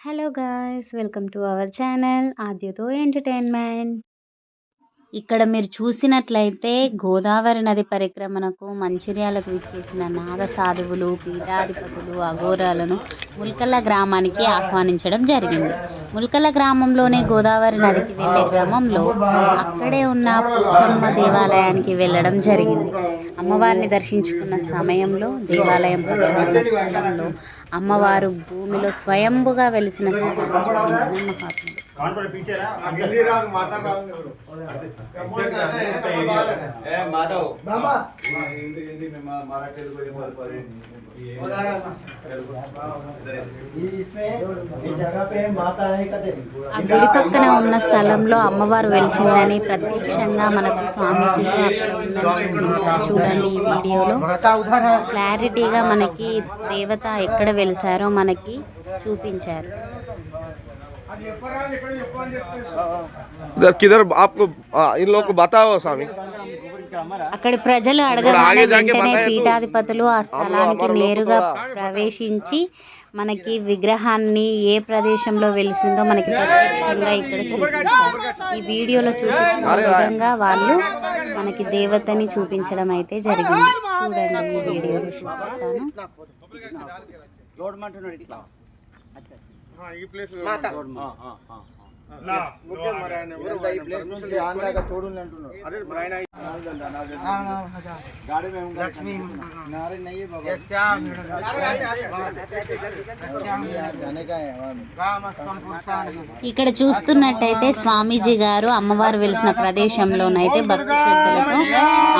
Hello guys, welcome to our channel ఆద్యతో entertainment. ఇక్కడ మీరు చూసినట్లయితే గోదావరి నది పరిక్రమణకు మంచిర్యాలకు విచ్చేసిన నాగ సాధువులు, పీఠాధిపతులు, అఘోరాలను ముల్కల గ్రామానికి ఆహ్వానించడం జరిగింది. ముల్కల గ్రామంలోనే గోదావరి నదికి వెళ్ళే క్రమంలో అక్కడే ఉన్న పోచమ్మ దేవాలయానికి వెళ్ళడం జరిగింది. అమ్మవారిని దర్శించుకున్న సమయంలో దేవాలయం స్థలంలో అమ్మవారు భూమిలో స్వయంభుగా వెలిసిన మహాత్ముడు. ఆ గుడి పక్కన ఉన్న స్థలంలో అమ్మవారు వెలిసిందని ప్రత్యక్షంగా మనకు స్వామీజీగా అక్కడ ఉందని చూపించారు. చూడండి ఈ వీడియోలో క్లారిటీగా మనకి దేవత ఎక్కడ వెలిసారో మనకి చూపించారు. किधर आपको इन लोगों को बताओ स्वामी. అక్కడి ప్రజలు అడగగానే వెంటనే పీఠాధిపతులు ఆ స్థలానికి నేరుగా ప్రవేశించి మనకి విగ్రహాన్ని ఏ ప్రదేశంలో వెలిసిందో మనకి ప్రత్యక్షంగా ఇక్కడ చూపించారు. ఈ వీడియోలో చూపిస్తున్న విధంగా వాళ్ళు మనకి దేవతని చూపించడం అయితే జరిగింది. చూడండి ఈ వీడియోలో చూపిస్తాను. ఇక్కడ చూస్తున్నట్టయితే స్వామీజీ గారు అమ్మవారు వెలిసిన ప్రదేశంలోనైతే భక్తి శ్రద్ధలతో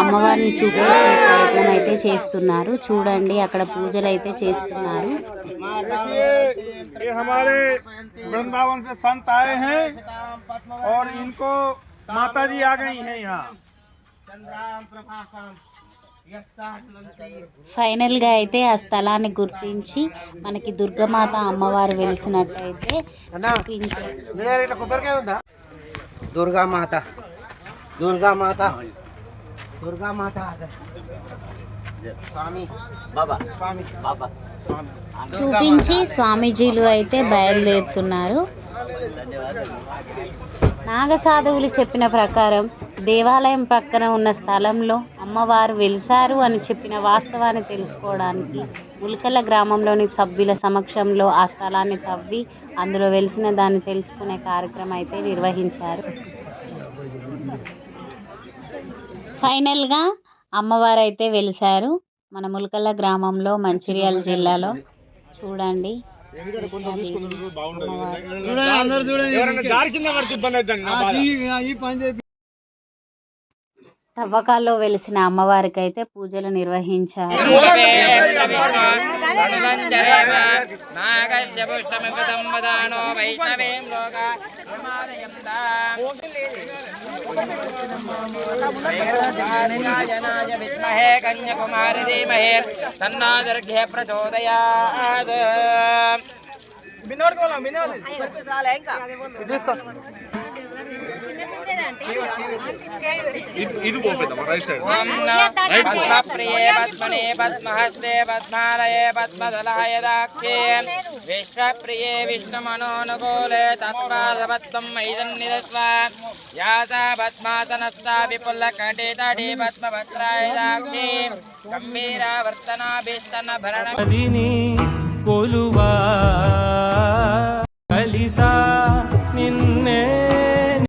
అమ్మవారిని చూపించే ప్రయత్నం అయితే చేస్తున్నారు. చూడండి అక్కడ పూజలు అయితే చేస్తున్నారు. वृंदावन से संत आए हैं और इनको माता जी आ गई हैं यहाँ. ఫైనల్ గా అయితే ఆ స్థలాన్ని గుర్తించి మనకి దుర్గమాత అమ్మవారు వెలిసినట్టయితే చూపించి స్వామీజీలు అయితే బయలుదేరుతున్నారు. నాగసాధువులు చెప్పిన ప్రకారం దేవాలయం పక్కన ఉన్న స్థలంలో అమ్మవారు వెలిసారు అని చెప్పిన వాస్తవాన్ని తెలుసుకోవడానికి ముల్కల గ్రామంలోని సభ్యుల సమక్షంలో ఆ స్థలాన్ని తవ్వి అందులో వెలిసిన దాన్ని తెలుసుకునే కార్యక్రమం అయితే నిర్వహించారు. ఫైనల్గా అమ్మవారు అయితే వెలిసారు మన ముల్కల గ్రామంలో, మంచిర్యాల జిల్లాలో. చూడండి తవ్వకాల్లో వెలిసిన అమ్మవారికి అయితే పూజలు నిర్వహించారు. కన్యాకుమారి ధీమహి తన్నో దుర్గే ప్రచోదయాత్. పద్మప్రియే పద్మనే పద్మహస్తే పద్మాలయే పద్మదలాయ దాక్షే విశ్వప్రియే విష్ణుమనోనుకూలే తత్పాదపద్మం మైదన్నిదస్వ యాసా పద్మాసనస్తా విపుల్లకటితటీ పద్మభద్రాయ దాక్షే గంభీరావర్తనాభిస్తన భరణమదిని కొలువా కలిసా నిన్న